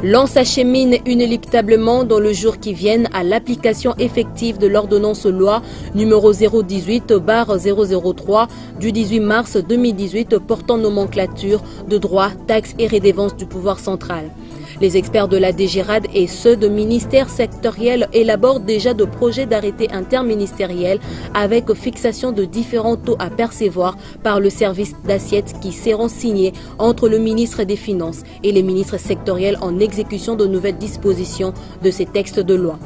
L'on s'achemine inéluctablement dans le jour qui viennent à l'application effective de l'ordonnance loi numéro 018/003 du 18 mars 2018 portant nomenclature de droits, taxes et redevances du pouvoir central. Les experts de la DGRAD et ceux de ministères sectoriels élaborent déjà de projets d'arrêtés interministériels avec fixation de différents taux à percevoir par le service d'assiette qui seront signés entre le ministre des Finances et les ministres sectoriels en exécution de nouvelles dispositions de ces textes de loi.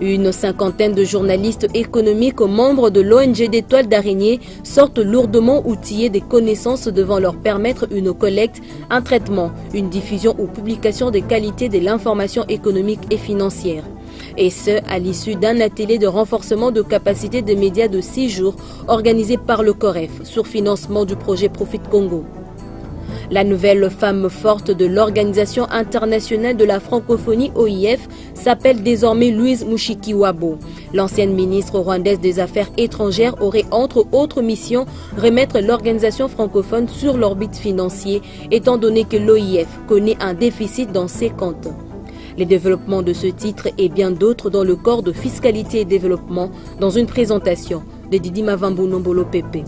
Une cinquantaine de journalistes économiques membres de l'ONG des Toiles d'Araignée sortent lourdement outillés des connaissances devant leur permettre une collecte, un traitement, une diffusion ou publication des qualités de l'information économique et financière. Et ce, à l'issue d'un atelier de renforcement de capacité des médias de 6 jours organisé par le COREF sur financement du projet Profit Congo. La nouvelle femme forte de l'Organisation internationale de la francophonie OIF s'appelle désormais Louise Mushikiwabo. L'ancienne ministre rwandaise des Affaires étrangères aurait entre autres missions remettre l'organisation francophone sur l'orbite financière étant donné que l'OIF connaît un déficit dans ses comptes. Les développements de ce titre et bien d'autres dans le corps de fiscalité et développement dans une présentation de Didi Mavambu Nombolo Pepe.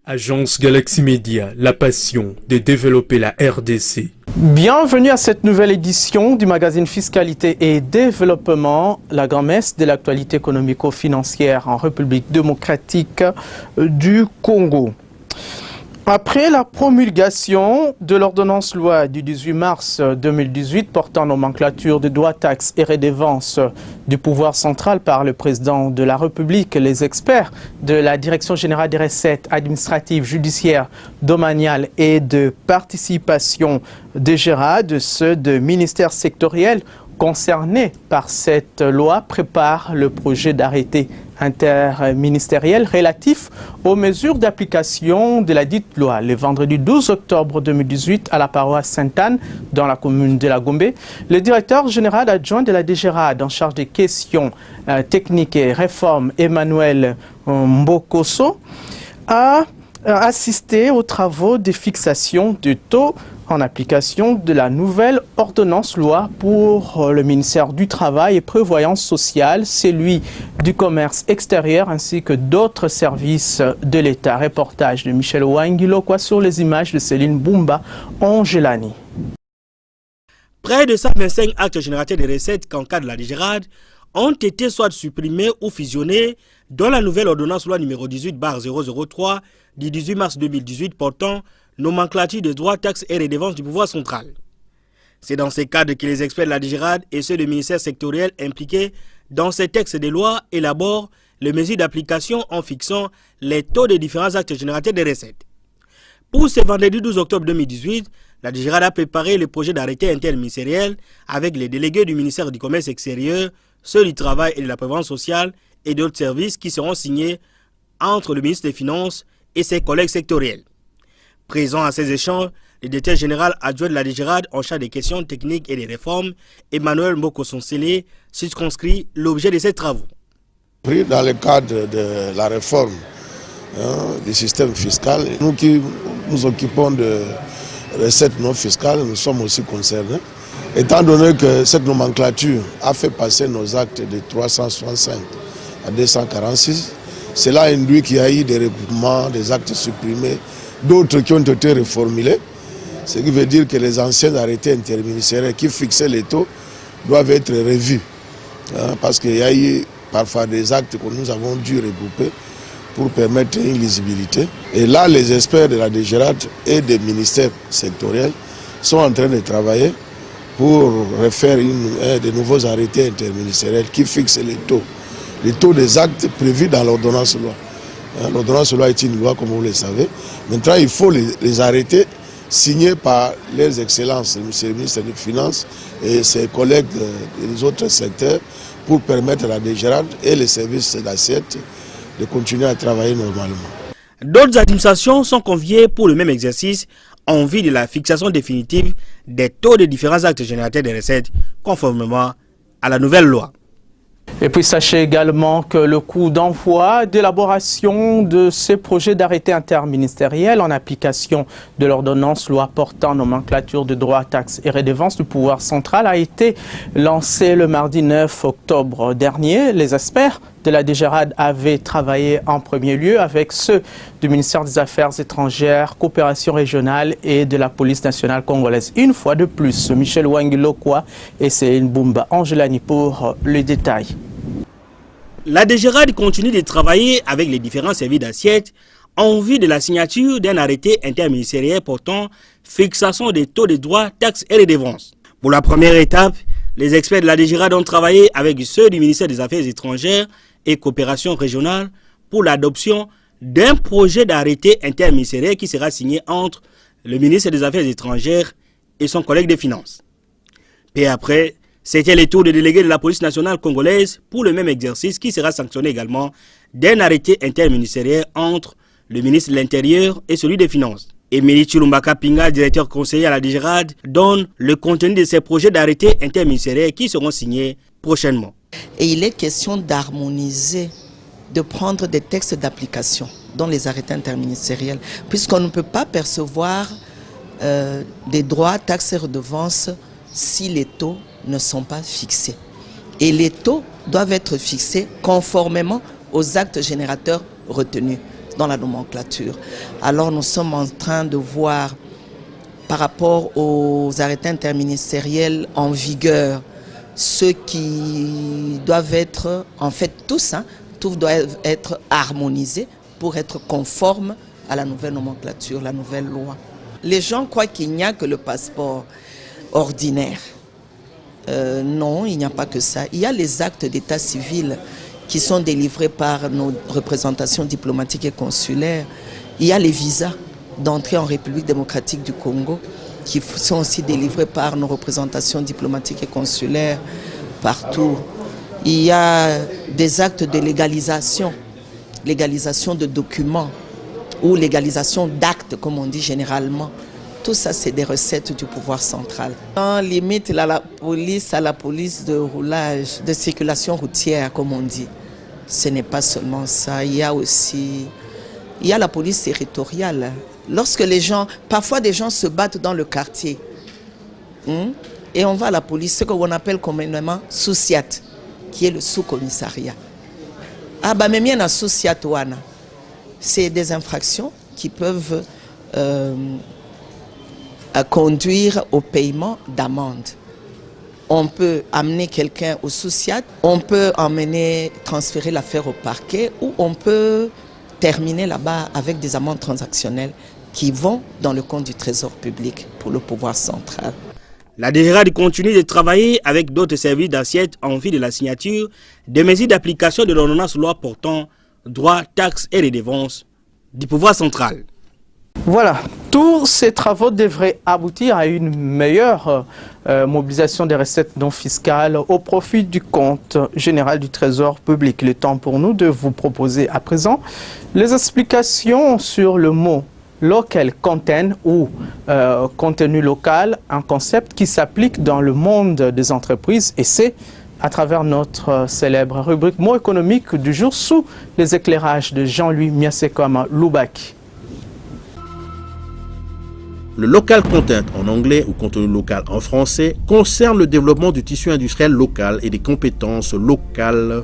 Agence Galaxy Media, la passion de développer la RDC. Bienvenue à cette nouvelle édition du magazine Fiscalité et Développement, la grand-messe de l'actualité économico-financière en République démocratique du Congo. Après la promulgation de l'ordonnance loi du 18 mars 2018 portant nomenclature de droits, taxes et redevances du pouvoir central par le président de la République, les experts de la Direction générale des recettes administratives, judiciaires, domaniales et de participation DGRAD, ceux de ministères sectoriels concernés par cette loi préparent le projet d'arrêté interministériel relatif aux mesures d'application de la dite loi. Le vendredi 12 octobre 2018 à la paroisse Sainte-Anne dans la commune de la Gombe, le directeur général adjoint de la DGRAD en charge des questions techniques et réformes, Emmanuel Mbokoso, a assisté aux travaux de fixation du taux en application de la nouvelle ordonnance loi pour le ministère du Travail et Prévoyance sociale, celui du commerce extérieur ainsi que d'autres services de l'État. Reportage de Michel Ouangilokwa sur les images de Céline Boumba Angelani. Près de 125 actes générateurs de recettes qu'encadre la DGRAD ont été soit supprimés ou fusionnés dans la nouvelle ordonnance loi numéro 18/003 du 18 mars 2018 portant nomenclature des droits, taxes et redevances du pouvoir central. C'est dans ces cadres que les experts de la DGRAD et ceux du ministère sectoriel impliqués dans ces textes de loi élaborent les mesures d'application en fixant les taux des différents actes générateurs de recettes. Pour ce vendredi 12 octobre 2018, la DGRAD a préparé le projet d'arrêté interministériel avec les délégués du ministère du Commerce extérieur, ceux du Travail et de la Prévoyance sociale et d'autres services qui seront signés entre le ministre des Finances et ses collègues sectoriels. Présent à ces échanges, le directeur général adjoint de la DGRAD en charge des questions techniques et des réformes, Emmanuel Mokosonsele, circonscrit l'objet de ces travaux. Dans le cadre de la réforme du système fiscal, nous qui nous occupons de recettes non fiscales, nous sommes aussi concernés. Étant donné que cette nomenclature a fait passer nos actes de 365 à 246, cela induit qu'il y a eu des regroupements, des actes supprimés, d'autres qui ont été reformulés, ce qui veut dire que les anciens arrêtés interministériels qui fixaient les taux doivent être revus. Parce qu'il y a eu parfois des actes que nous avons dû regrouper pour permettre une lisibilité. Et là, les experts de la DGRAD et des ministères sectoriels sont en train de travailler pour refaire de nouveaux arrêtés interministériels qui fixent les taux des actes prévus dans l'ordonnance loi. L'ordonnance loi est une loi, comme vous le savez. Maintenant, il faut les arrêter signés par les excellences, le ministre des Finances et ses collègues des autres secteurs pour permettre à la DGRAD et les services d'assiette de continuer à travailler normalement. D'autres administrations sont conviées pour le même exercice en vue de la fixation définitive des taux des différents actes générateurs de recettes conformément à la nouvelle loi. Et puis sachez également que le coût d'envoi d'élaboration de ces projets d'arrêté interministériel en application de l'ordonnance loi portant nomenclature de droits, taxes et redevances du pouvoir central a été lancé le mardi 9 octobre dernier. Les experts de la DGRAD avaient travaillé en premier lieu avec ceux du ministère des Affaires étrangères, coopération régionale et de la police nationale congolaise. Une fois de plus, Michel Wangilokwa et Céline Boumba Angelani pour les détails. La DGRAD continue de travailler avec les différents services d'assiette en vue de la signature d'un arrêté interministériel portant fixation des taux de droits, taxes et redevances. Pour la première étape, les experts de la DGRAD ont travaillé avec ceux du ministère des Affaires étrangères et coopération régionale pour l'adoption d'un projet d'arrêté interministériel qui sera signé entre le ministère des Affaires étrangères et son collègue des Finances. Et après, c'était le tour des délégués de la police nationale congolaise pour le même exercice qui sera sanctionné également d'un arrêté interministériel entre le ministre de l'Intérieur et celui des Finances. Émilie Chilumbaka Pinga, directeur conseiller à la DGRAD, donne le contenu de ces projets d'arrêté interministériel qui seront signés prochainement. Et il est question d'harmoniser, de prendre des textes d'application dans les arrêtés interministériels, puisqu'on ne peut pas percevoir des droits, taxes et redevances si les taux ne sont pas fixés. Et les taux doivent être fixés conformément aux actes générateurs retenus dans la nomenclature. Alors nous sommes en train de voir par rapport aux arrêtés interministériels en vigueur, ceux qui doivent être, en fait tous doivent être harmonisés pour être conformes à la nouvelle nomenclature, la nouvelle loi. Les gens croient qu'il n'y a que le passeport ordinaire. Non, il n'y a pas que ça. Il y a les actes d'état civil qui sont délivrés par nos représentations diplomatiques et consulaires. Il y a les visas d'entrée en République démocratique du Congo qui sont aussi délivrés par nos représentations diplomatiques et consulaires partout. Il y a des actes de légalisation de documents ou légalisation d'actes, comme on dit généralement. Tout ça, c'est des recettes du pouvoir central. On limite la police à la police de roulage, de circulation routière, comme on dit. Ce n'est pas seulement ça. Il y a aussi la police territoriale. Lorsque les gens, parfois des gens se battent dans le quartier, et on va à la police, ce qu'on appelle communément sous-SIAT, qui est le sous-commissariat. Ah bah mais bien à sous-SIAT, c'est des infractions qui peuvent à conduire au paiement d'amende. On peut amener quelqu'un au sous-SIAT, on peut transférer l'affaire au parquet ou on peut terminer là-bas avec des amendes transactionnelles qui vont dans le compte du trésor public pour le pouvoir central. La DGRAD continue de travailler avec d'autres services d'assiette en vue de la signature des mesures d'application de l'ordonnance loi portant droits, taxes et redevances du pouvoir central. Voilà, tous ces travaux devraient aboutir à une meilleure mobilisation des recettes non fiscales au profit du compte général du Trésor public. Le temps pour nous de vous proposer à présent les explications sur le mot local content ou contenu local, un concept qui s'applique dans le monde des entreprises et c'est à travers notre célèbre rubrique mots économiques du jour sous les éclairages de Jean-Louis Miasekoma Loubaki. Le local content en anglais ou contenu local en français concerne le développement du tissu industriel local et des compétences locales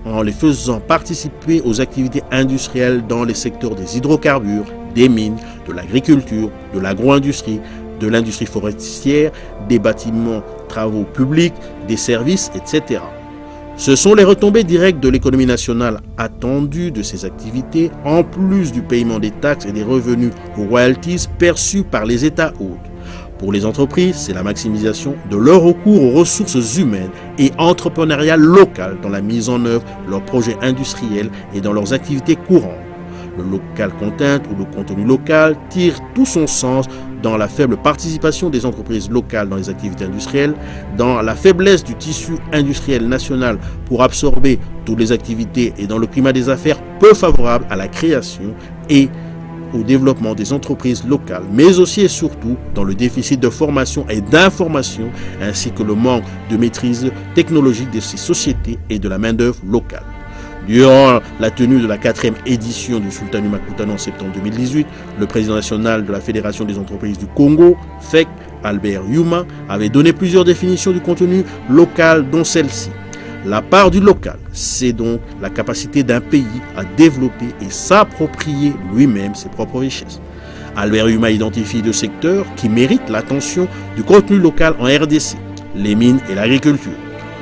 en les faisant participer aux activités industrielles dans les secteurs des hydrocarbures, des mines, de l'agriculture, de l'agro-industrie, de l'industrie forestière, des bâtiments, travaux publics, des services, etc. Ce sont les retombées directes de l'économie nationale attendues de ces activités, en plus du paiement des taxes et des revenus royalties perçus par les États hôtes. Pour les entreprises, c'est la maximisation de leur recours aux ressources humaines et entrepreneuriales locales dans la mise en œuvre de leurs projets industriels et dans leurs activités courantes. Le local content ou le contenu local tire tout son sens dans la faible participation des entreprises locales dans les activités industrielles, dans la faiblesse du tissu industriel national pour absorber toutes les activités et dans le climat des affaires peu favorable à la création et au développement des entreprises locales, mais aussi et surtout dans le déficit de formation et d'information, ainsi que le manque de maîtrise technologique de ces sociétés et de la main-d'œuvre locale. Durant la tenue de la 4e édition du Sultanat Makutano en septembre 2018, le président national de la Fédération des entreprises du Congo, FEC, Albert Yuma, avait donné plusieurs définitions du contenu local, dont celle-ci. La part du local, c'est donc la capacité d'un pays à développer et s'approprier lui-même ses propres richesses. Albert Yuma identifie deux secteurs qui méritent l'attention du contenu local en RDC, les mines et l'agriculture.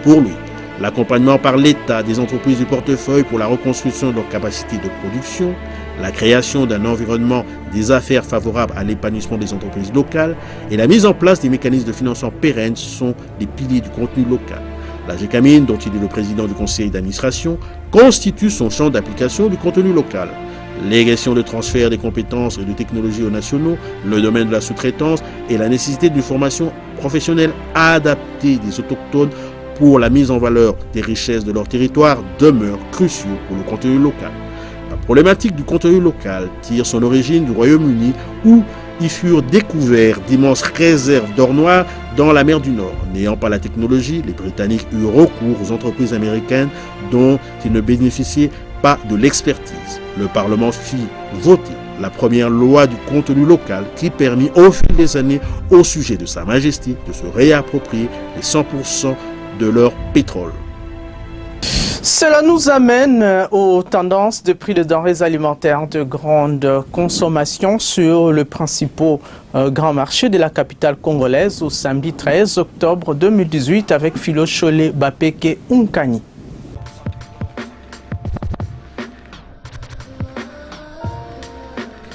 Pour lui, l'accompagnement par l'État des entreprises du portefeuille pour la reconstruction de leur capacité de production, la création d'un environnement des affaires favorable à l'épanouissement des entreprises locales et la mise en place des mécanismes de financement pérennes sont les piliers du contenu local. La GECAMINE, dont il est le président du conseil d'administration, constitue son champ d'application du contenu local. Les questions de transfert des compétences et de technologies aux nationaux, le domaine de la sous-traitance et la nécessité d'une formation professionnelle adaptée des autochtones pour la mise en valeur des richesses de leur territoire demeurent cruciaux pour le contenu local. La problématique du contenu local tire son origine du Royaume-Uni où y furent découverts d'immenses réserves d'or noir dans la mer du Nord. N'ayant pas la technologie, les Britanniques eurent recours aux entreprises américaines dont ils ne bénéficiaient pas de l'expertise. Le Parlement fit voter la première loi du contenu local qui permit au fil des années au sujet de Sa Majesté de se réapproprier les 100% de leur pétrole. Cela nous amène aux tendances de prix de denrées alimentaires de grande consommation sur le principal grand marché de la capitale congolaise au samedi 13 octobre 2018 avec Philo Cholé Bapeke Unkani.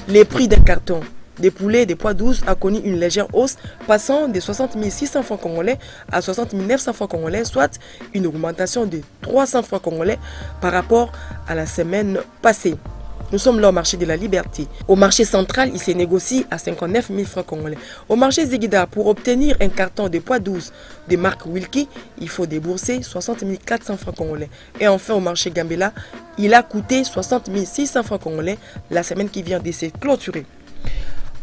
Les prix d'un carton des poulets des poids 12 a connu une légère hausse, passant de 60 600 francs congolais à 60 900 francs congolais, soit une augmentation de 300 francs congolais par rapport à la semaine passée. Nous sommes là au marché de la Liberté. Au marché central, il se négocie à 59 000 francs congolais. Au marché Zigida, pour obtenir un carton de poids 12 de marque Wilkie, il faut débourser 60 400 francs congolais. Et enfin, au marché Gambela, il a coûté 60 600 francs congolais la semaine qui vient de se clôturer.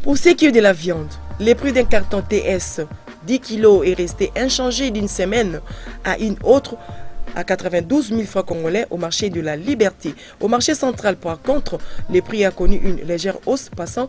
Pour ce qui est de la viande, le prix d'un carton TS 10 kg est resté inchangé d'une semaine à une autre à 92 000 francs congolais au marché de la Liberté. Au marché central, par contre, le prix a connu une légère hausse passant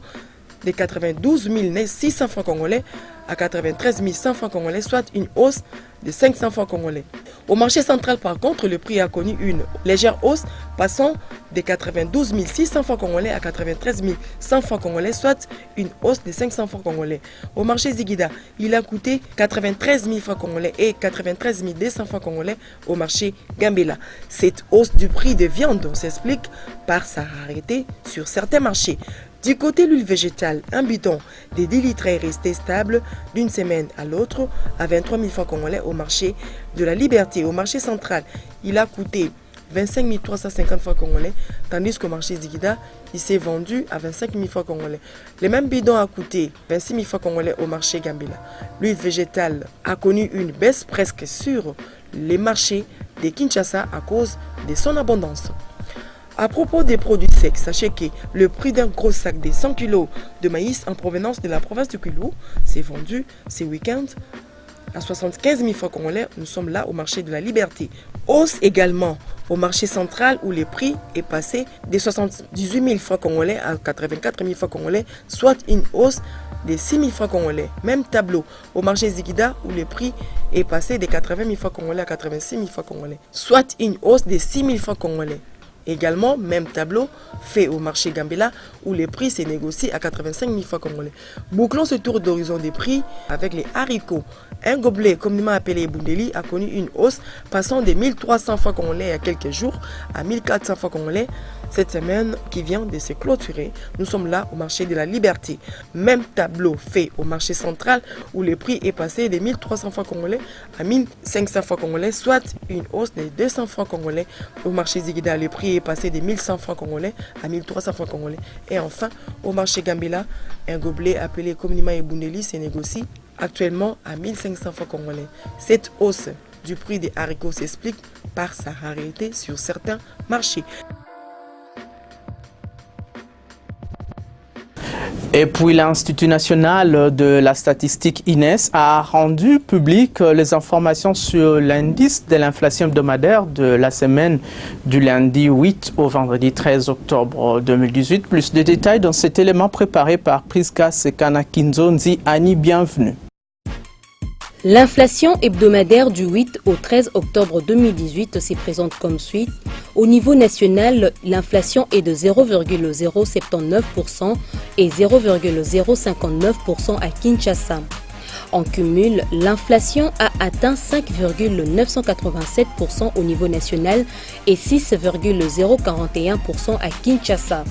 de 92 600 francs congolais à 93 100 francs congolais, soit une hausse de 500 francs congolais. Au marché central, par contre, le prix a connu une légère hausse passant de 92 600 francs congolais à 93 100 francs congolais, soit une hausse de 500 francs congolais. Au marché Zigida, il a coûté 93 000 francs congolais et 93 200 francs congolais au marché Gambela. Cette hausse du prix de viande s'explique par sa rareté sur certains marchés. Du côté de l'huile végétale, un bidon de 10 litres est resté stable d'une semaine à l'autre à 23 000 francs congolais au marché de la Liberté. Au marché central, il a coûté 25 350 francs congolais, tandis qu'au marché Zigida, il s'est vendu à 25 000 francs congolais. Le même bidon a coûté 26 000 francs congolais au marché Gambela. L'huile végétale a connu une baisse presque sur les marchés de Kinshasa à cause de son abondance. À propos des produits secs, sachez que le prix d'un gros sac de 100 kg de maïs en provenance de la province de Kwilu s'est vendu ce week-end à 75 000 francs congolais. Nous sommes là au marché de la Liberté. Hausse également au marché central où le prix est passé de 78 000 francs congolais à 84 000 francs congolais, soit une hausse de 6 000 francs congolais. Même tableau au marché Zigida où le prix est passé de 80 000 francs congolais à 86 000 francs congolais, soit une hausse de 6 000 francs congolais. Également, même tableau fait au marché Gambela où les prix se négocient à 85 000 francs congolais. Bouclons ce tour d'horizon des prix avec les haricots. Un gobelet communément appelé Bundeli a connu une hausse passant de 1300 francs congolais il y a quelques jours à 1400 francs congolais cette semaine qui vient de se clôturer. Nous sommes là au marché de la Liberté. Même tableau fait au marché central où le prix est passé de 1300 francs congolais à 1500 francs congolais, soit une hausse de 200 francs congolais. Au marché Zigida, le prix est passé de 1100 francs congolais à 1300 francs congolais. Et enfin, au marché Gambela, un gobelet appelé communément Bundeli se négocie actuellement à 1500 francs congolais. Cette hausse du prix des haricots s'explique par sa rareté sur certains marchés. Et puis l'Institut national de la statistique INES a rendu public les informations sur l'indice de l'inflation hebdomadaire de la semaine du lundi 8 au vendredi 13 octobre 2018. Plus de détails dans cet élément préparé par Priska Sekana Kinzonzi. Annie, bienvenue. L'inflation hebdomadaire du 8 au 13 octobre 2018 s'y présente comme suit. Au niveau national, l'inflation est de 0,079% et 0,059% à Kinshasa. En cumul, l'inflation a atteint 5,987% au niveau national et 6,041% à Kinshasa.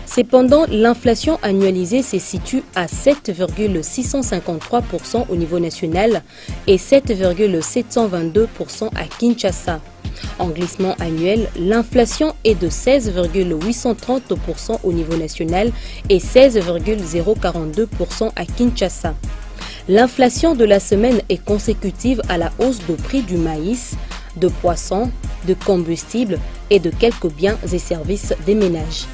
Cependant, l'inflation annualisée se situe à 7,653% au niveau national et 7,722% à Kinshasa. En glissement annuel, l'inflation est de 16,830% au niveau national et 16,042% à Kinshasa. L'inflation de la semaine est consécutive à la hausse de prix du maïs, de poissons, de combustible et de quelques biens et services des ménages.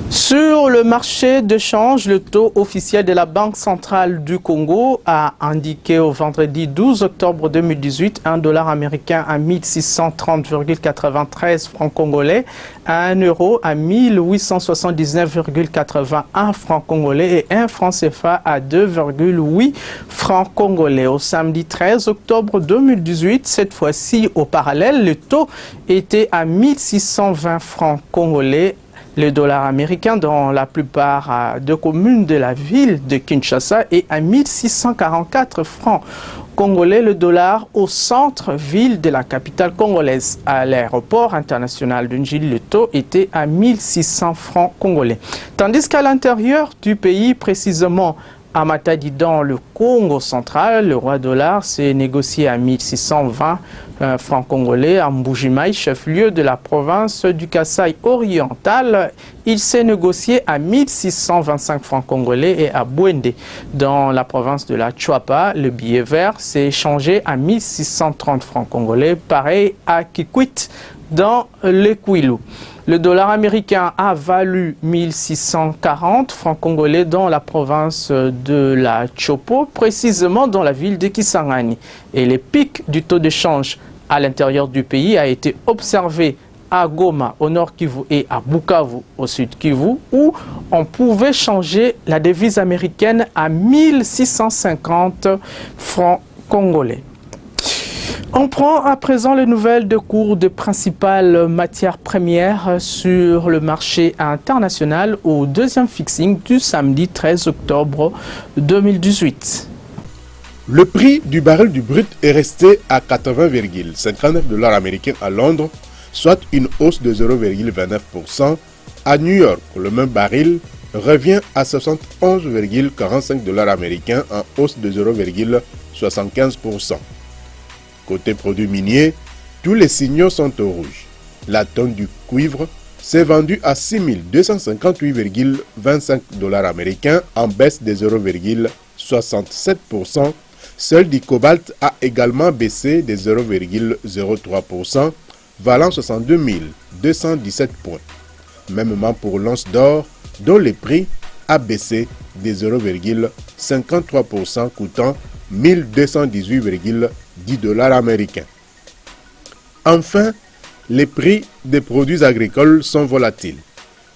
Sur le marché de change, le taux officiel de la Banque centrale du Congo a indiqué au vendredi 12 octobre 2018 un dollar américain à 1630,93 francs congolais, un euro à 1879,81 francs congolais et un franc CFA à 2,8 francs congolais. Au samedi 13 octobre 2018, cette fois-ci au parallèle, le taux était à 1620 francs congolais. Le dollar américain dans la plupart des communes de la ville de Kinshasa est à 1644 francs congolais. Le dollar au centre-ville de la capitale congolaise. À l'aéroport international de Njili, le taux était à 1600 francs congolais. Tandis qu'à l'intérieur du pays, précisément à Matadi dans le Congo central, le roi dollar s'est négocié à 1620 francs congolais. À Mbujimaï, chef-lieu de la province du Kasaï oriental, il s'est négocié à 1625 francs congolais. Et à Bouende, dans la province de la Chuapa, le billet vert s'est échangé à 1630 francs congolais. Pareil à Kikwit, dans le Kwilu. Le dollar américain a valu 1640 francs congolais dans la province de la Chopo, précisément dans la ville de Kisangani. Et les pics du taux de change à l'intérieur du pays a été observé à Goma, au nord Kivu, et à Bukavu, au sud Kivu, où on pouvait changer la devise américaine à 1650 francs congolais. On prend à présent les nouvelles de cours de principales matières premières sur le marché international au deuxième fixing du samedi 13 octobre 2018. Le prix du baril du brut est resté à 80,59 $ américains à Londres, soit une hausse de 0,29%. À New York, le même baril revient à 71,45 $ américains en hausse de 0,75%. Côté produits miniers, tous les signaux sont au rouge. La tonne du cuivre s'est vendue à 6258,25 $ américains en baisse de 0,67%. Seul du cobalt a également baissé de 0,03%, valant 62 217 points. Mêmement pour l'once d'or, dont le prix a baissé de 0,53%, coûtant 1218,10 $ américains. Enfin, les prix des produits agricoles sont volatiles.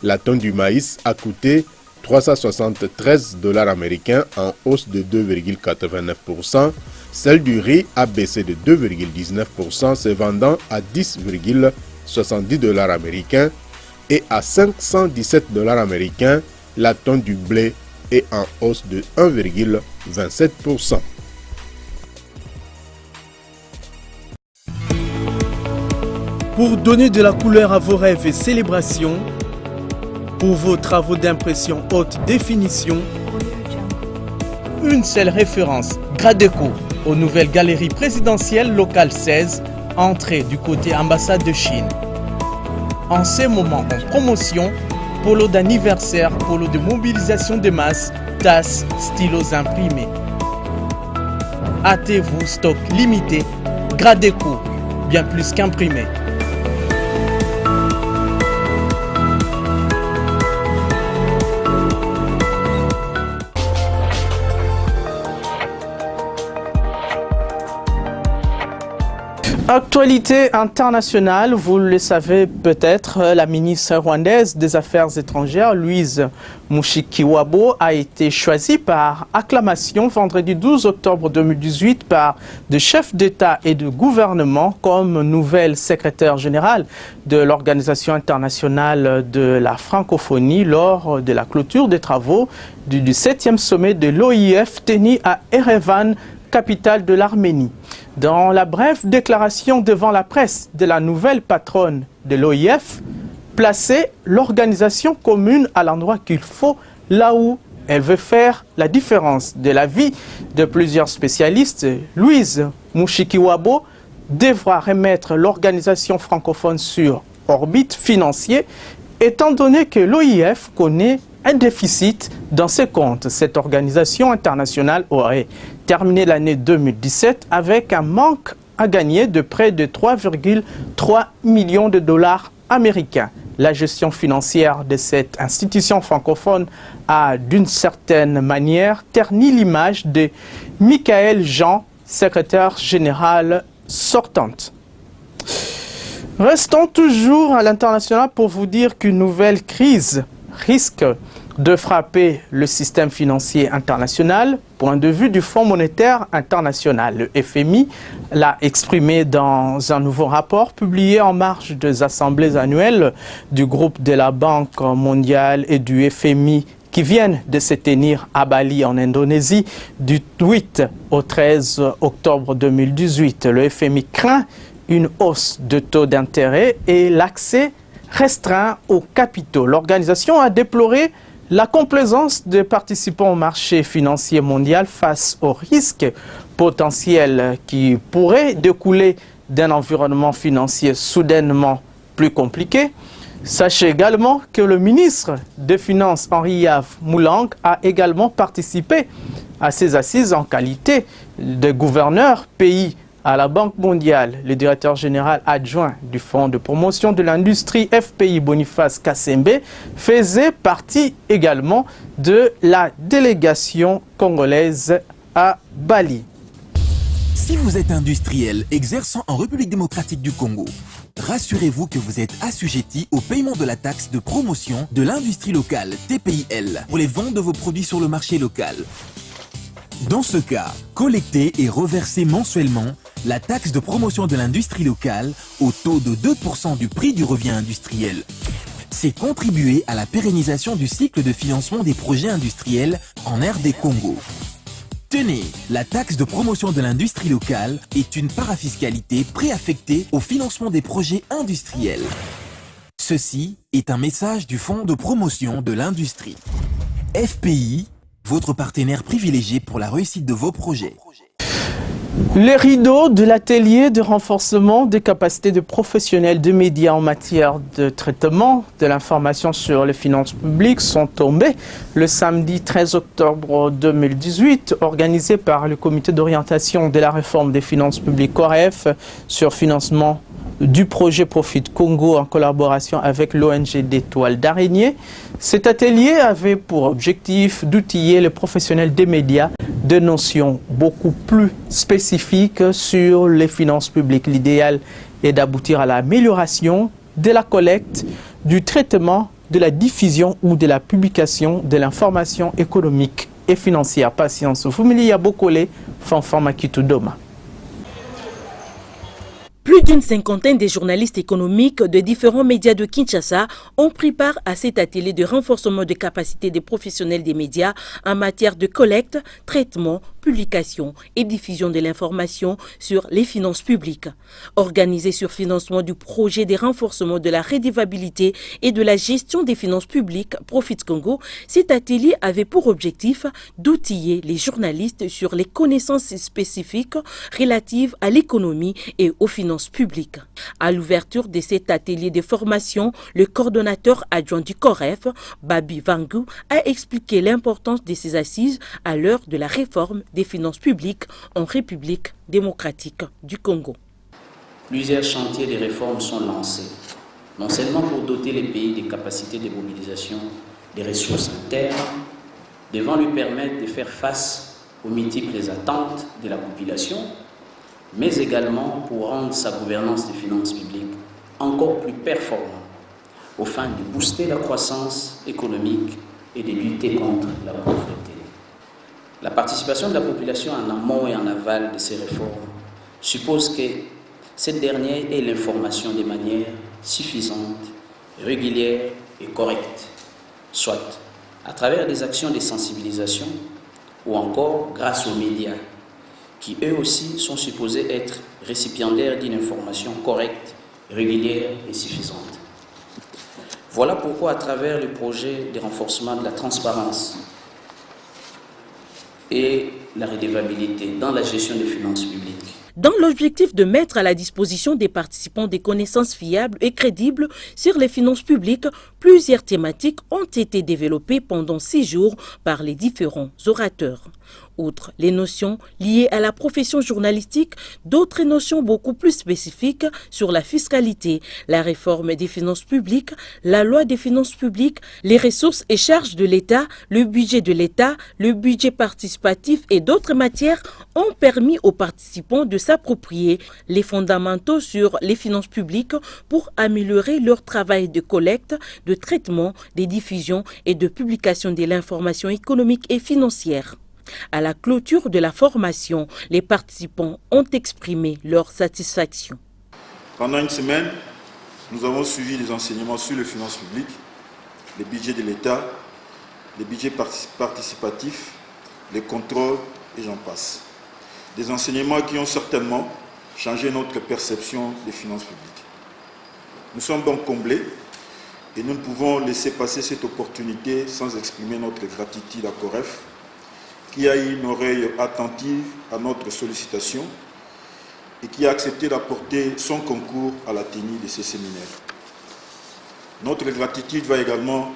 La tonne du maïs a coûté 373 $ américains en hausse de 2,89%. Celle du riz a baissé de 2,19%, se vendant à 10,70 $ américains. Et à 517 $ américains, la tonne du blé est en hausse de 1,27%. Pour donner de la couleur à vos rêves et célébrations, pour vos travaux d'impression haute définition, une seule référence, Gradeco, aux nouvelles galeries présidentielles locales 16, entrée du côté ambassade de Chine. En ces moments en promotion, polo d'anniversaire, polo de mobilisation de masse, tasses, stylos imprimés. Hâtez-vous, stock limité, Gradeco, bien plus qu'imprimé. Actualité internationale, vous le savez peut-être, la ministre rwandaise des Affaires étrangères, Louise Mushikiwabo, a été choisie par acclamation vendredi 12 octobre 2018 par des chefs d'État et de gouvernement comme nouvelle secrétaire générale de l'Organisation internationale de la francophonie lors de la clôture des travaux du 7e sommet de l'OIF tenu à Erevan, capitale de l'Arménie. Dans la brève déclaration devant la presse de la nouvelle patronne de l'OIF, placer l'organisation commune à l'endroit qu'il faut, là où elle veut faire la différence. De l'avis de plusieurs spécialistes, Louise Mushikiwabo devra remettre l'organisation francophone sur orbite financière, étant donné que l'OIF connaît un déficit dans ses comptes. Cette organisation internationale aurait terminé l'année 2017 avec un manque à gagner de près de 3,3 millions de dollars américains. La gestion financière de cette institution francophone a d'une certaine manière terni l'image de Michael Jean, secrétaire général sortante. Restons toujours à l'international pour vous dire qu'une nouvelle crise risque de frapper le système financier international. Point de vue du Fonds monétaire international, le FMI l'a exprimé dans un nouveau rapport publié en marge des assemblées annuelles du groupe de la Banque mondiale et du FMI qui viennent de se tenir à Bali en Indonésie du 8 au 13 octobre 2018. Le FMI craint une hausse de taux d'intérêt et l'accès restreint aux capitaux. L'organisation a déploré la complaisance des participants au marché financier mondial face aux risques potentiels qui pourraient découler d'un environnement financier soudainement plus compliqué. Sachez également que le ministre des Finances, Henri-Yves Moulang, a également participé à ces assises en qualité de gouverneur pays à la Banque mondiale. Le directeur général adjoint du Fonds de promotion de l'industrie FPI, Boniface Kassembe, faisait partie également de la délégation congolaise à Bali. Si vous êtes industriel exerçant en République démocratique du Congo, rassurez-vous que vous êtes assujetti au paiement de la taxe de promotion de l'industrie locale, TPIL, pour les ventes de vos produits sur le marché local. Dans ce cas, collectez et reversez mensuellement la taxe de promotion de l'industrie locale au taux de 2% du prix du revient industriel. C'est contribuer à la pérennisation du cycle de financement des projets industriels en RD Congo. Tenez, la taxe de promotion de l'industrie locale est une parafiscalité préaffectée au financement des projets industriels. Ceci est un message du Fonds de promotion de l'industrie. FPI, votre partenaire privilégié pour la réussite de vos projets. Les rideaux de l'atelier de renforcement des capacités de professionnels de médias en matière de traitement de l'information sur les finances publiques sont tombés le samedi 13 octobre 2018, organisé par le comité d'orientation de la réforme des finances publiques COREF sur financement du projet Profit Congo en collaboration avec l'ONG d'Étoiles d'Araignée. Cet atelier avait pour objectif d'outiller les professionnels des médias de notions beaucoup plus spécifiques sur les finances publiques. L'idéal est d'aboutir à l'amélioration de la collecte, du traitement, de la diffusion ou de la publication de l'information économique et financière. Patience Fumili Yabokole, Fanfan Makitu Doma. Plus d'une cinquantaine de journalistes économiques de différents médias de Kinshasa ont pris part à cet atelier de renforcement de capacités des professionnels des médias en matière de collecte, traitement, publication et diffusion de l'information sur les finances publiques. Organisé sur financement du projet de renforcement de la redevabilité et de la gestion des finances publiques Profit Congo, cet atelier avait pour objectif d'outiller les journalistes sur les connaissances spécifiques relatives à l'économie et aux finances publiques. À l'ouverture de cet atelier de formation, le coordonnateur adjoint du COREF, Babi Vangu, a expliqué l'importance de ces assises à l'heure de la réforme des finances publiques en République démocratique du Congo. Plusieurs chantiers de réformes sont lancés, non seulement pour doter les pays des capacités de mobilisation des ressources internes, devant lui permettre de faire face aux multiples attentes de la population, mais également pour rendre sa gouvernance des finances publiques encore plus performante, au fin de booster la croissance économique et de lutter contre la pauvreté. La participation de la population en amont et en aval de ces réformes suppose que cette dernière ait l'information de manière suffisante, régulière et correcte, soit à travers des actions de sensibilisation ou encore grâce aux médias, qui eux aussi sont supposés être récipiendaires d'une information correcte, régulière et suffisante. Voilà pourquoi, à travers le projet de renforcement de la transparence et la redevabilité dans la gestion des finances publiques, dans l'objectif de mettre à la disposition des participants des connaissances fiables et crédibles sur les finances publiques, plusieurs thématiques ont été développées pendant 6 jours par les différents orateurs. Outre les notions liées à la profession journalistique, d'autres notions beaucoup plus spécifiques sur la fiscalité, la réforme des finances publiques, la loi des finances publiques, les ressources et charges de l'État, le budget participatif et d'autres matières ont permis aux participants de s'approprier les fondamentaux sur les finances publiques pour améliorer leur travail de collecte, de traitement, de diffusion et de publication de l'information économique et financière. À la clôture de la formation, les participants ont exprimé leur satisfaction. Pendant une semaine, nous avons suivi des enseignements sur les finances publiques, les budgets de l'État, les budgets participatifs, les contrôles et j'en passe. Des enseignements qui ont certainement changé notre perception des finances publiques. Nous sommes donc comblés et nous ne pouvons laisser passer cette opportunité sans exprimer notre gratitude à COREF, qui a eu une oreille attentive à notre sollicitation et qui a accepté d'apporter son concours à la tenue de ces séminaires. Notre gratitude va également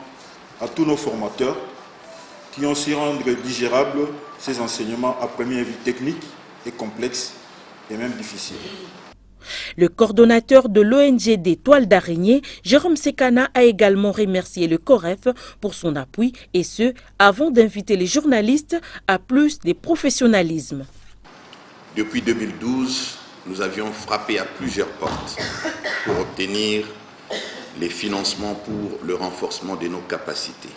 à tous nos formateurs qui ont su rendre digérables ces enseignements à première vue techniques et complexes et même difficiles. Le coordonnateur de l'ONG des toiles d'araignée, Jérôme Sekana, a également remercié le COREF pour son appui et ce, avant d'inviter les journalistes à plus de professionnalisme. Depuis 2012, nous avions frappé à plusieurs portes pour obtenir les financements pour le renforcement de nos capacités.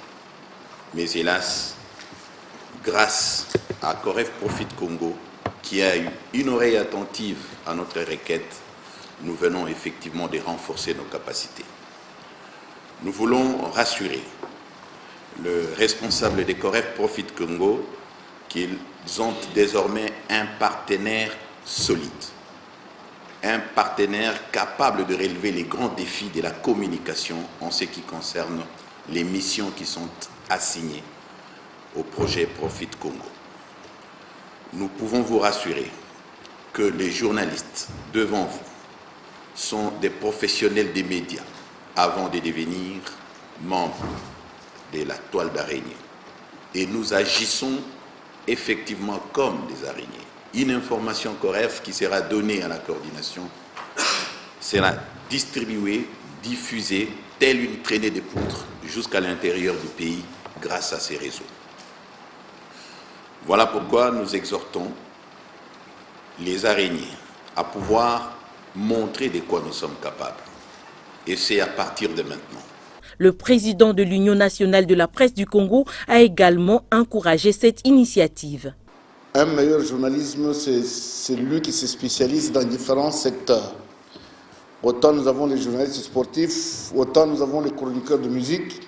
Mais hélas, grâce à COREF Profit Congo, qui a eu une oreille attentive à notre requête, nous venons effectivement de renforcer nos capacités. Nous voulons rassurer le responsable des COREF Profit Congo qu'ils ont désormais un partenaire solide, un partenaire capable de relever les grands défis de la communication en ce qui concerne les missions qui sont assignées au projet Profit Congo. Nous pouvons vous rassurer que les journalistes devant vous sont des professionnels des médias avant de devenir membres de la toile d'araignée. Et nous agissons effectivement comme des araignées. Une information COREF qui sera donnée à la coordination sera distribuée, diffusée, telle une traînée de poutres jusqu'à l'intérieur du pays grâce à ces réseaux. Voilà pourquoi nous exhortons les araignées à pouvoir montrer de quoi nous sommes capables. Et c'est à partir de maintenant. Le président de l'Union nationale de la presse du Congo a également encouragé cette initiative. Un meilleur journalisme, c'est celui qui se spécialise dans différents secteurs. Autant nous avons les journalistes sportifs, autant nous avons les chroniqueurs de musique.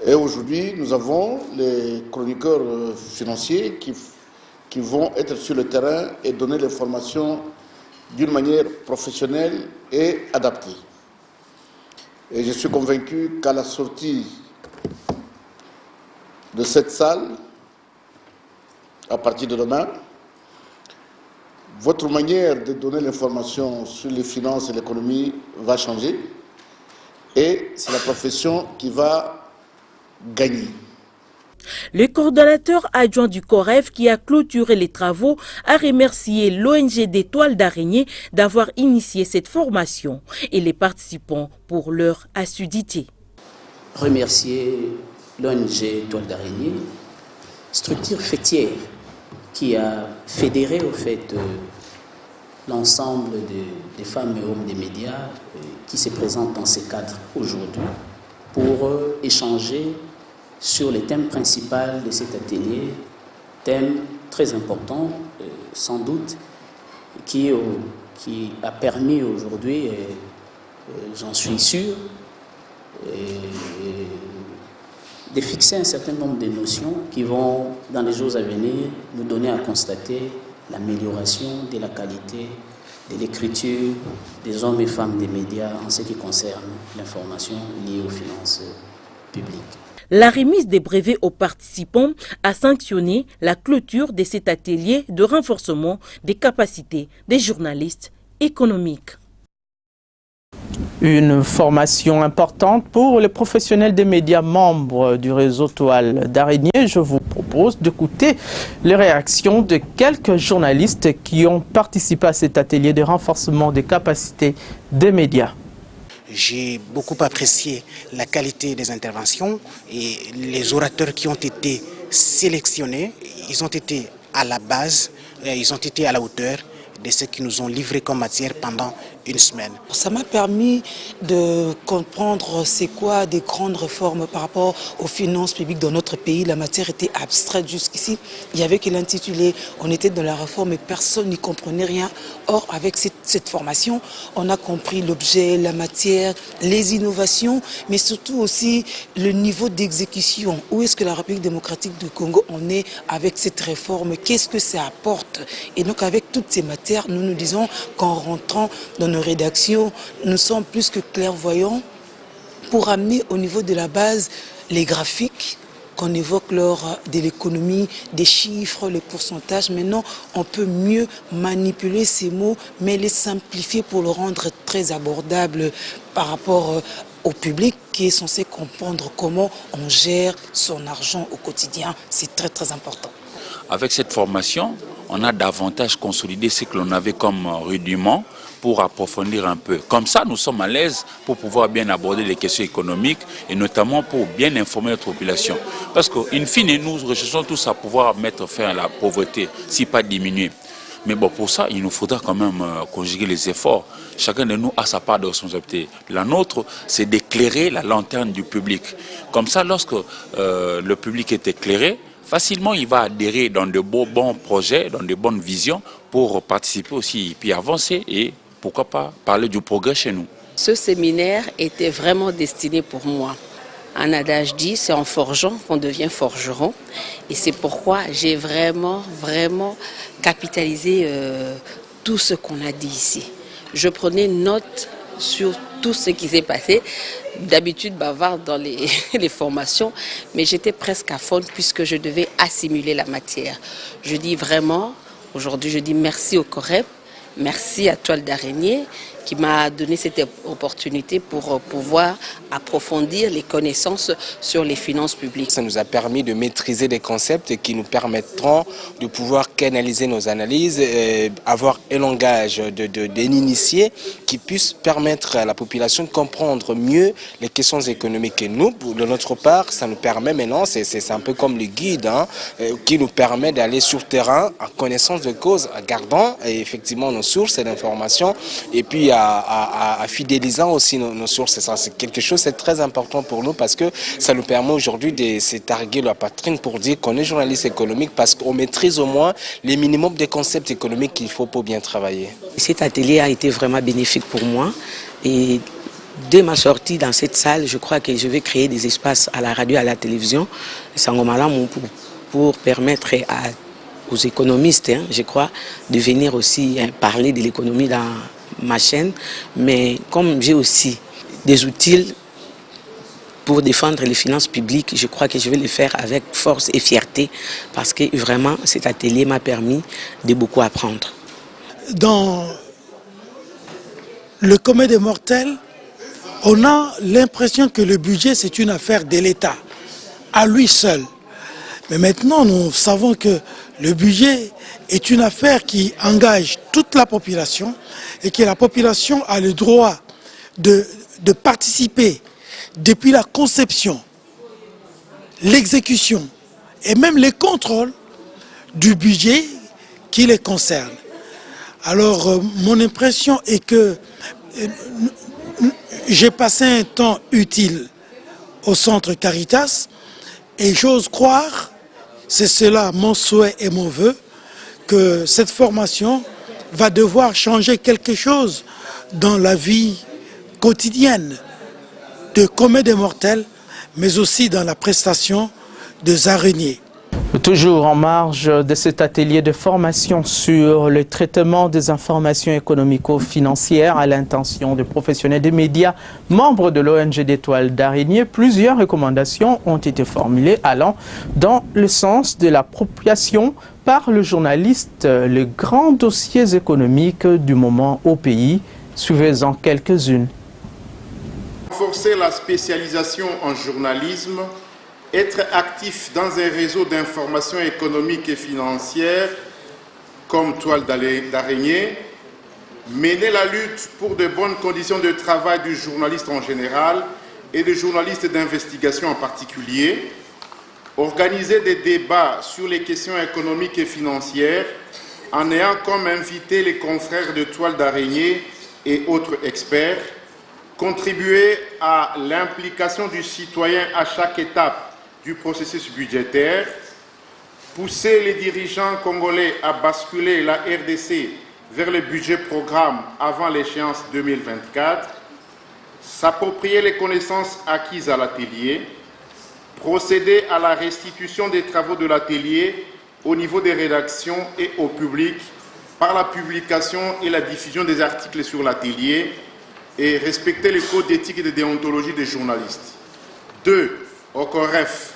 Et aujourd'hui, nous avons les chroniqueurs financiers qui vont être sur le terrain et donner l'information d'une manière professionnelle et adaptée. Et je suis convaincu qu'à la sortie de cette salle, à partir de demain, votre manière de donner l'information sur les finances et l'économie va changer. Et c'est la profession qui va gagner. Le coordonnateur adjoint du COREF qui a clôturé les travaux a remercié l'ONG des toiles d'araignée d'avoir initié cette formation et les participants pour leur assiduité. Remercier l'ONG Toile d'araignée, structure fêtière qui a fédéré au fait l'ensemble des femmes et hommes des médias qui se présentent dans ces cadres aujourd'hui pour échanger sur les thèmes principaux de cet atelier, thème très important, sans doute, qui a permis aujourd'hui, j'en suis sûr, de fixer un certain nombre de notions qui vont, dans les jours à venir, nous donner à constater l'amélioration de la qualité de l'écriture des hommes et femmes des médias en ce qui concerne l'information liée aux finances publiques. La remise des brevets aux participants a sanctionné la clôture de cet atelier de renforcement des capacités des journalistes économiques. Une formation importante pour les professionnels des médias membres du réseau Toile d'Araignée. Je vous propose d'écouter les réactions de quelques journalistes qui ont participé à cet atelier de renforcement des capacités des médias. J'ai beaucoup apprécié la qualité des interventions et les orateurs qui ont été sélectionnés, ils ont été à la base, ils ont été à la hauteur de ce qu'ils nous ont livré comme matière pendant une semaine. Ça m'a permis de comprendre c'est quoi des grandes réformes par rapport aux finances publiques dans notre pays. La matière était abstraite jusqu'ici. Il y avait que l'intitulé. On était dans la réforme et personne n'y comprenait rien. Or, avec cette formation, on a compris l'objet, la matière, les innovations, mais surtout aussi le niveau d'exécution. Où est-ce que la République démocratique du Congo en est avec cette réforme? Qu'est-ce que ça apporte? Et donc, avec toutes ces matières, nous nous disons qu'en rentrant dans nos rédactions, nous sommes plus que clairvoyants pour amener au niveau de la base les graphiques qu'on évoque lors de l'économie, des chiffres, les pourcentages. Maintenant, on peut mieux manipuler ces mots, mais les simplifier pour le rendre très abordable par rapport au public qui est censé comprendre comment on gère son argent au quotidien. C'est très très important. Avec cette formation, on a davantage consolidé ce que l'on avait comme rudiment pour approfondir un peu. Comme ça, nous sommes à l'aise pour pouvoir bien aborder les questions économiques et notamment pour bien informer notre population. Parce qu'in fine, nous recherchons tous à pouvoir mettre fin à la pauvreté, si pas diminuer. Mais bon, pour ça, il nous faudra quand même conjuguer les efforts. Chacun de nous a sa part de responsabilité. La nôtre, c'est d'éclairer la lanterne du public. Comme ça, lorsque le public est éclairé, facilement, il va adhérer dans de bons projets, dans de bonnes visions pour participer aussi, puis avancer et pourquoi pas parler du progrès chez nous. Ce séminaire était vraiment destiné pour moi. Un adage dit, c'est en forgeant qu'on devient forgeron. Et c'est pourquoi j'ai vraiment capitalisé tout ce qu'on a dit ici. Je prenais note sur tout ce qui s'est passé. D'habitude bavarde dans les formations, mais j'étais presque à fond puisque je devais assimiler la matière. Je dis vraiment, aujourd'hui je dis merci au COREP, merci à Toile d'Araignée qui m'a donné cette opportunité pour pouvoir approfondir les connaissances sur les finances publiques. Ça nous a permis de maîtriser des concepts qui nous permettront de pouvoir canaliser nos analyses, avoir un langage d'initiés qui puisse permettre à la population de comprendre mieux les questions économiques. Et nous, de notre part, ça nous permet maintenant, c'est un peu comme le guide, qui nous permet d'aller sur le terrain en connaissance de cause, en gardant effectivement nos sources et d'informations, et puis à fidélisant aussi nos sources. C'est quelque chose, c'est très important pour nous parce que ça nous permet aujourd'hui de se targuer la poitrine pour dire qu'on est journaliste économique parce qu'on maîtrise au moins les minimums des concepts économiques qu'il faut pour bien travailler. Cet atelier a été vraiment bénéfique pour moi et dès ma sortie dans cette salle, je crois que je vais créer des espaces à la radio et à la télévision, pour permettre aux économistes, je crois, de venir aussi parler de l'économie dans ma chaîne, mais comme j'ai aussi des outils pour défendre les finances publiques, je crois que je vais le faire avec force et fierté parce que vraiment cet atelier m'a permis de beaucoup apprendre. Dans le commun des mortels, on a l'impression que le budget c'est une affaire de l'État, à lui seul. Mais maintenant nous savons que le budget est une affaire qui engage toute la population et que la population a le droit de participer depuis la conception, l'exécution et même les contrôles du budget qui les concerne. Alors, mon impression est que j'ai passé un temps utile au centre Caritas et j'ose croire, c'est cela mon souhait et mon vœu, que cette formation va devoir changer quelque chose dans la vie quotidienne de commun des mortels, mais aussi dans la prestation des araignées. Toujours en marge de cet atelier de formation sur le traitement des informations économico-financières à l'intention de professionnels des médias, membres de l'ONG d'Étoile d'Araignée, plusieurs recommandations ont été formulées allant dans le sens de l'appropriation par le journaliste les grands dossiers économiques du moment au pays. Suivez-en quelques-unes. Renforcer la spécialisation en journalisme, être actif dans un réseau d'information économique et financière comme Toile d'Araignée, mener la lutte pour de bonnes conditions de travail du journaliste en général et des journalistes d'investigation en particulier, organiser des débats sur les questions économiques et financières en ayant comme invité les confrères de Toile d'Araignée et autres experts, contribuer à l'implication du citoyen à chaque étape du processus budgétaire, pousser les dirigeants congolais à basculer la RDC vers le budget programme avant l'échéance 2024, s'approprier les connaissances acquises à l'atelier, procéder à la restitution des travaux de l'atelier au niveau des rédactions et au public par la publication et la diffusion des articles sur l'atelier et respecter les codes d'éthique et de déontologie des journalistes. 2. Au COREF,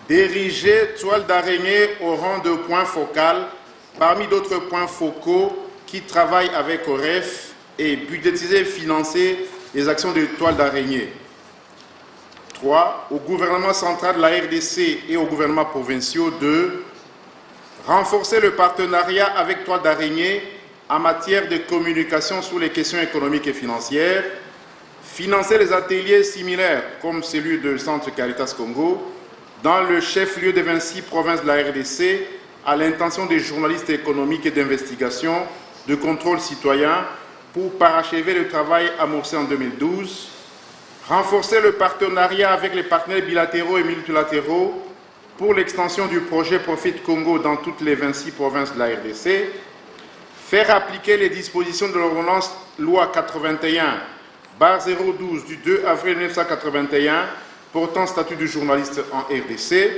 diriger Toile d'Araignée au rang de point focal parmi d'autres points focaux qui travaillent avec COREF et budgétiser et financer les actions de Toile d'Araignée. 3. Au gouvernement central de la RDC et aux gouvernements provinciaux. 2. Renforcer le partenariat avec Toile d'Araignée en matière de communication sur les questions économiques et financières, financer les ateliers similaires comme celui de Centre Caritas Congo dans le chef-lieu des 26 provinces de la RDC à l'intention des journalistes économiques et d'investigation de contrôle citoyen pour parachever le travail amorcé en 2012, renforcer le partenariat avec les partenaires bilatéraux et multilatéraux pour l'extension du projet Profit Congo dans toutes les 26 provinces de la RDC, faire appliquer les dispositions de l'ordonnance loi 81/012 du 2 avril 1981 portant statut du journaliste en RDC,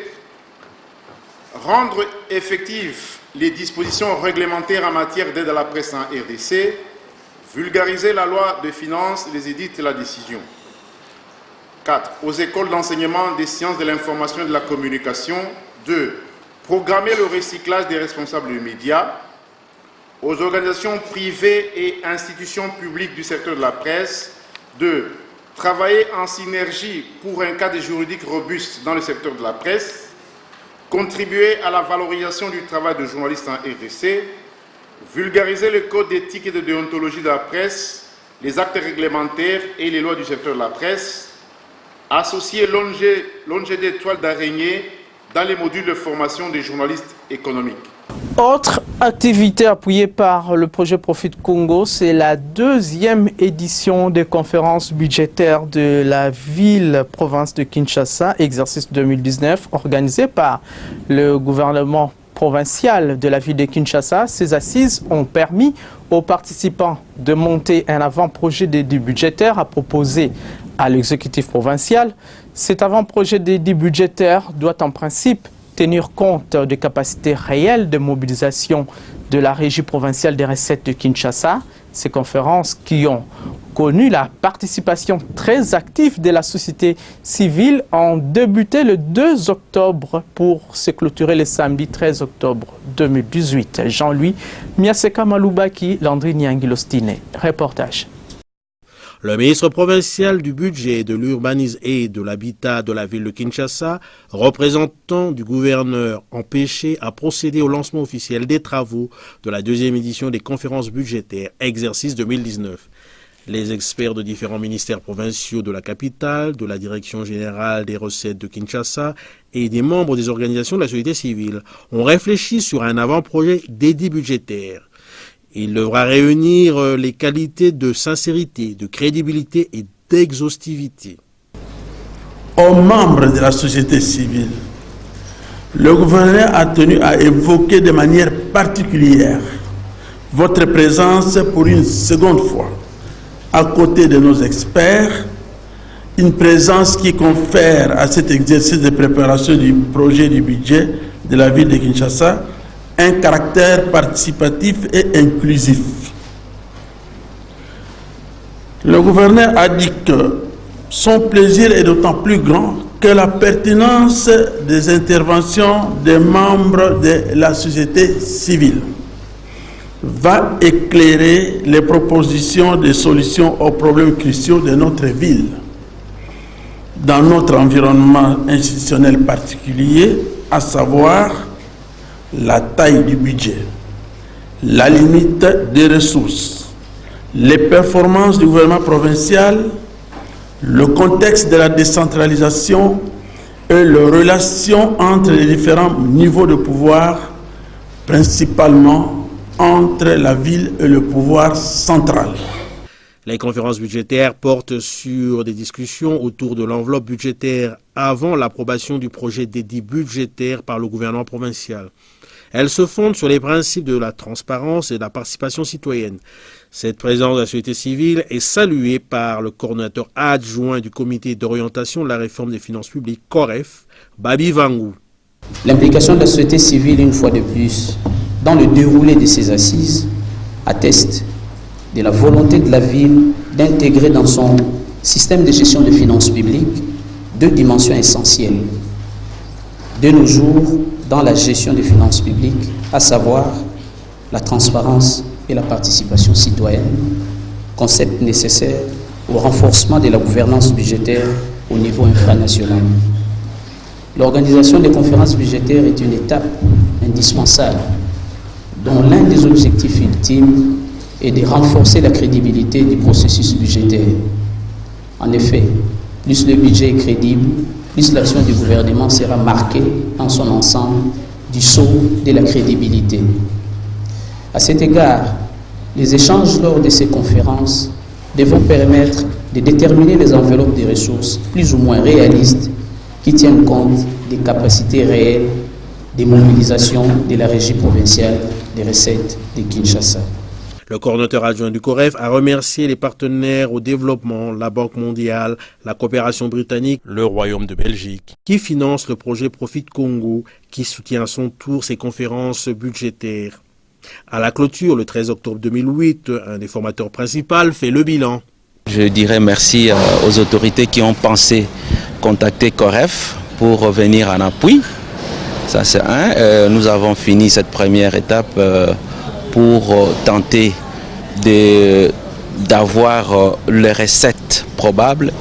rendre effectives les dispositions réglementaires en matière d'aide à la presse en RDC, vulgariser la loi de finances, les édits et la décision. 4. Aux écoles d'enseignement des sciences de l'information et de la communication. 2. Programmer le recyclage des responsables des médias. Aux organisations privées et institutions publiques du secteur de la presse. 2. Travailler en synergie pour un cadre juridique robuste dans le secteur de la presse. Contribuer à la valorisation du travail de journalistes en RDC. Vulgariser le code d'éthique et de déontologie de la presse, les actes réglementaires et les lois du secteur de la presse. Associer l'ONG Toile d'Araignée dans les modules de formation des journalistes économiques. Autre activité appuyée par le projet Profit Congo, c'est la 2e édition des conférences budgétaires de la ville-province de Kinshasa, exercice 2019, organisée par le gouvernement provincial de la ville de Kinshasa. Ces assises ont permis aux participants de monter un avant-projet d'édit budgétaire à proposer à l'exécutif provincial. Cet avant-projet d'édit budgétaire doit en principe tenir compte des capacités réelles de mobilisation de la régie provinciale des recettes de Kinshasa. Ces conférences qui ont connu la participation très active de la société civile ont débuté le 2 octobre pour se clôturer le samedi 13 octobre 2018. Jean-Louis Miaseka Maloubaki, Landry Nyangilostine. Reportage. Le ministre provincial du budget, de l'urbanisme et de l'habitat de la ville de Kinshasa, représentant du gouverneur empêché, a procédé au lancement officiel des travaux de la 2e édition des conférences budgétaires, exercice 2019. Les experts de différents ministères provinciaux de la capitale, de la Direction générale des recettes de Kinshasa et des membres des organisations de la société civile ont réfléchi sur un avant-projet d'édit budgétaire. Il devra réunir les qualités de sincérité, de crédibilité et d'exhaustivité. Aux membres de la société civile, le gouverneur a tenu à évoquer de manière particulière votre présence pour une seconde fois à côté de nos experts, une présence qui confère à cet exercice de préparation du projet du budget de la ville de Kinshasa un caractère participatif et inclusif. Le gouverneur a dit que son plaisir est d'autant plus grand que la pertinence des interventions des membres de la société civile va éclairer les propositions de solutions aux problèmes cruciaux de notre ville. Dans notre environnement institutionnel particulier, à savoir la taille du budget, la limite des ressources, les performances du gouvernement provincial, le contexte de la décentralisation et les relations entre les différents niveaux de pouvoir, principalement entre la ville et le pouvoir central. Les conférences budgétaires portent sur des discussions autour de l'enveloppe budgétaire avant l'approbation du projet d'édit budgétaire par le gouvernement provincial. Elles se fondent sur les principes de la transparence et de la participation citoyenne. Cette présence de la société civile est saluée par le coordonnateur adjoint du comité d'orientation de la réforme des finances publiques, COREF, Babi Vangou. L'implication de la société civile, une fois de plus, dans le déroulé de ces assises, atteste de la volonté de la ville d'intégrer dans son système de gestion des finances publiques deux dimensions essentielles de nos jours dans la gestion des finances publiques, à savoir la transparence et la participation citoyenne, concept nécessaire au renforcement de la gouvernance budgétaire au niveau infranational. L'organisation des conférences budgétaires est une étape indispensable dont l'un des objectifs ultimes est de renforcer la crédibilité du processus budgétaire. En effet, plus le budget est crédible, plus l'action du gouvernement sera marquée dans son ensemble du sceau de la crédibilité. À cet égard, les échanges lors de ces conférences devront permettre de déterminer les enveloppes des ressources plus ou moins réalistes qui tiennent compte des capacités réelles de mobilisation de la régie provinciale des recettes de Kinshasa. Le coordonnateur adjoint du COREF a remercié les partenaires au développement, la Banque mondiale, la coopération britannique, le Royaume de Belgique, qui finance le projet Profit Congo, qui soutient à son tour ces conférences budgétaires. À la clôture, le 13 octobre 2008, un des formateurs principaux fait le bilan. Je dirais merci aux autorités qui ont pensé contacter COREF pour venir en appui. Ça c'est un. Nous avons fini cette première étape pour tenter d'avoir les recettes probables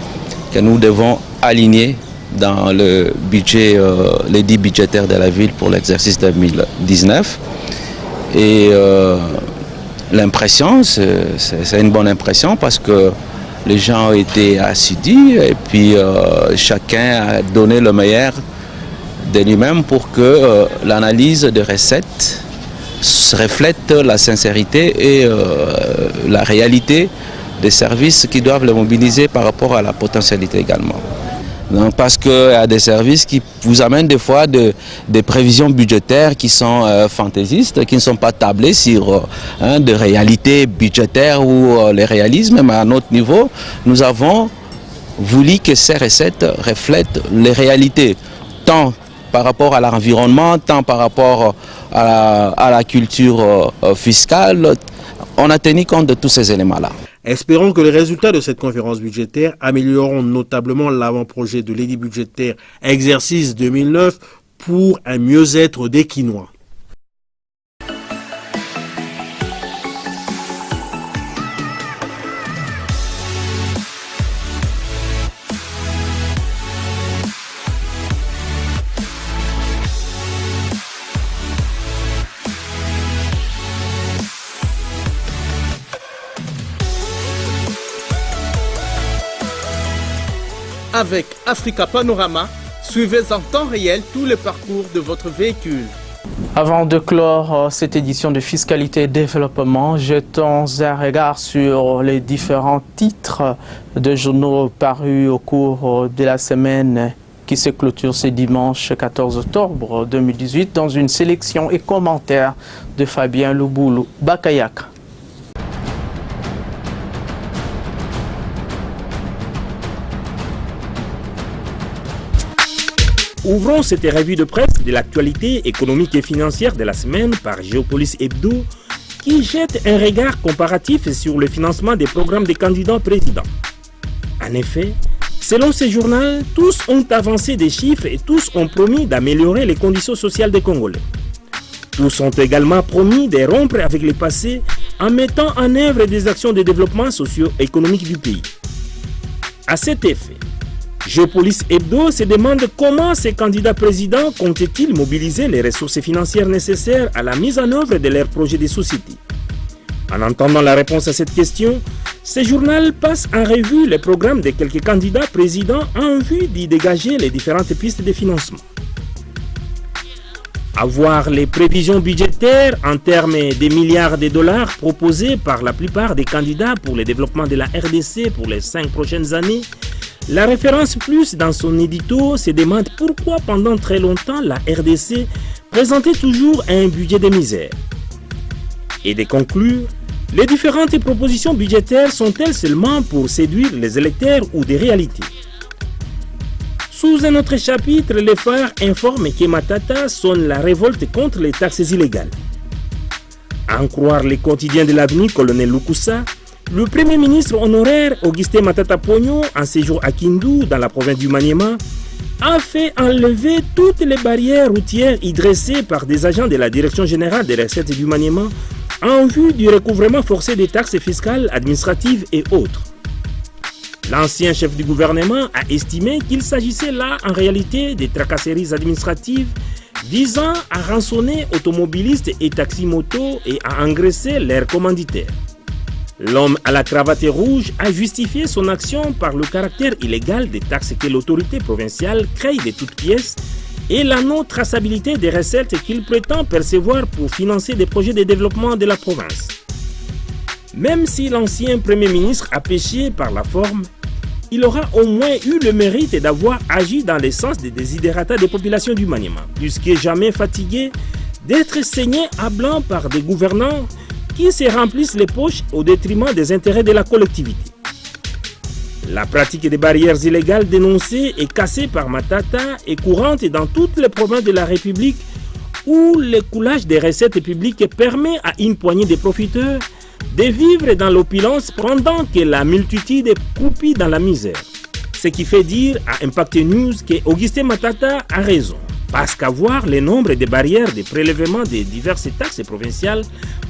que nous devons aligner dans le budget, l'édit budgétaire de la ville pour l'exercice 2019. Et l'impression, c'est une bonne impression parce que les gens ont été assidus et puis chacun a donné le meilleur de lui-même pour que l'analyse des recettes reflète la sincérité et la réalité des services qui doivent les mobiliser par rapport à la potentialité également. Non, parce qu'il y a des services qui vous amènent des fois des prévisions budgétaires qui sont fantaisistes, qui ne sont pas tablées sur des réalités budgétaires ou les réalismes, mais à notre niveau, nous avons voulu que ces recettes reflètent les réalités, tant par rapport à l'environnement, tant par rapport à la culture fiscale. On a tenu compte de tous ces éléments-là. Espérons que les résultats de cette conférence budgétaire amélioreront notablement l'avant-projet de l'édit budgétaire exercice 2009 pour un mieux-être des Kinois. Avec Africa Panorama, suivez en temps réel tous les parcours de votre véhicule. Avant de clore cette édition de Fiscalité et Développement, jetons un regard sur les différents titres de journaux parus au cours de la semaine qui se clôture ce dimanche 14 octobre 2018 dans une sélection et commentaire de Fabien Luboulou Bakayak. Ouvrons cette revue de presse de l'actualité économique et financière de la semaine par Géopolis Hebdo qui jette un regard comparatif sur le financement des programmes des candidats présidents. En effet, selon ce journal, tous ont avancé des chiffres et tous ont promis d'améliorer les conditions sociales des Congolais. Tous ont également promis de rompre avec le passé en mettant en œuvre des actions de développement socio-économique du pays. À cet effet, Géopolis Hebdo se demande comment ces candidats présidents comptent-ils mobiliser les ressources financières nécessaires à la mise en œuvre de leurs projets de société. En entendant la réponse à cette question, ce journal passe en revue les programmes de quelques candidats présidents en vue d'y dégager les différentes pistes de financement. À voir les prévisions budgétaires en termes de milliards de dollars proposés par la plupart des candidats pour le développement de la RDC pour les 5 prochaines années, la référence plus dans son édito se demande pourquoi pendant très longtemps la RDC présentait toujours un budget de misère. Et de conclure, les différentes propositions budgétaires sont-elles seulement pour séduire les électeurs ou des réalités? Sous un autre chapitre, les phares informent que Matata sonne la révolte contre les taxes illégales. À en croire les quotidiens de l'avenir, colonel Lukusa, le Premier ministre honoraire Augustin Matata Pogno, en séjour à Kindu, dans la province du Maniema, a fait enlever toutes les barrières routières y dressées par des agents de la Direction générale des recettes du Maniema en vue du recouvrement forcé des taxes fiscales, administratives et autres. L'ancien chef du gouvernement a estimé qu'il s'agissait là en réalité des tracasseries administratives visant à rançonner automobilistes et taxi-motos et à engraisser leurs commanditaires. L'homme à la cravate rouge a justifié son action par le caractère illégal des taxes que l'autorité provinciale crée de toutes pièces et la non-traçabilité des recettes qu'il prétend percevoir pour financer des projets de développement de la province. Même si l'ancien Premier ministre a péché par la forme, il aura au moins eu le mérite d'avoir agi dans le sens des desiderata des populations du Maniema, plus que jamais fatigué d'être saigné à blanc par des gouvernants qui se remplissent les poches au détriment des intérêts de la collectivité. La pratique des barrières illégales dénoncées et cassées par Matata est courante dans toutes les provinces de la République où le coulage des recettes publiques permet à une poignée de profiteurs de vivre dans l'opulence pendant que la multitude est coupée dans la misère. Ce qui fait dire à Impact News que Augustin Matata a raison. Parce qu'à voir le nombre de barrières de prélèvement des diverses taxes provinciales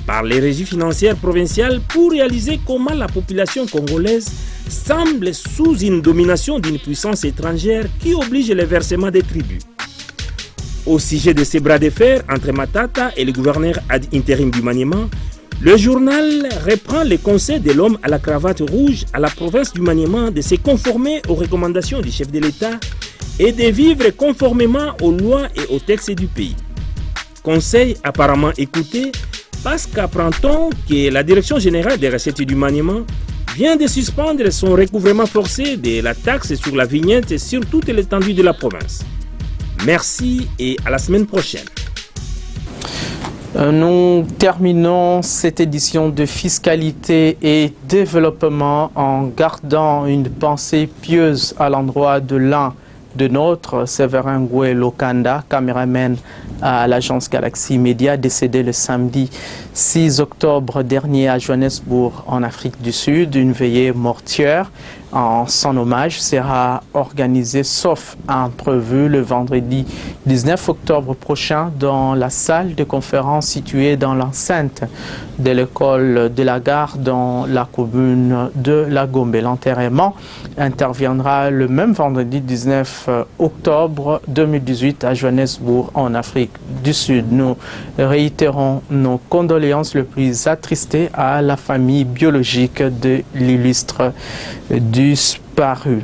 par les régies financières provinciales pour réaliser comment la population congolaise semble sous une domination d'une puissance étrangère qui oblige le versement des tributs. Au sujet de ces bras de fer entre Matata et le gouverneur ad intérim du Maniema, le journal reprend les conseils de l'homme à la cravate rouge à la province du Maniema de se conformer aux recommandations du chef de l'État et de vivre conformément aux lois et aux textes du pays. Conseil apparemment écouté parce qu'apprend-on que la Direction générale des recettes du Maniema vient de suspendre son recouvrement forcé de la taxe sur la vignette sur toute l'étendue de la province. Merci et à la semaine prochaine. Nous terminons cette édition de Fiscalité et Développement en gardant une pensée pieuse à l'endroit de l'un de notre Séverin Goué Lokanda, caméraman à l'agence Galaxy Media, décédé le samedi 6 octobre dernier à Johannesburg, en Afrique du Sud. Une veillée mortuaire en son hommage sera organisée, sauf imprévu, le vendredi 19 octobre prochain dans la salle de conférence située dans l'enceinte de l'école de la gare dans la commune de La Gombe. L'enterrement interviendra le même vendredi 19 octobre 2018 à Johannesburg, en Afrique du Sud. Nous réitérons nos condoléances les plus attristées à la famille biologique de l'illustre disparu.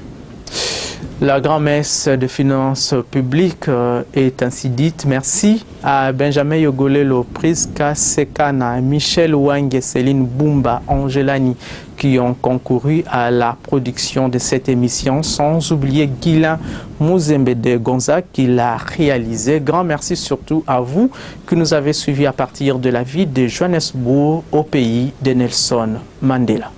La grand-messe de finances publiques est ainsi dite. Merci à Benjamin Yogolelo, Priska Sekana, Michel Wang et Céline Bumba Angelani qui ont concouru à la production de cette émission, sans oublier Guilain Mouzembede Gonzague qui l'a réalisé. Grand merci surtout à vous qui nous avez suivis à partir de la ville de Johannesburg au pays de Nelson Mandela.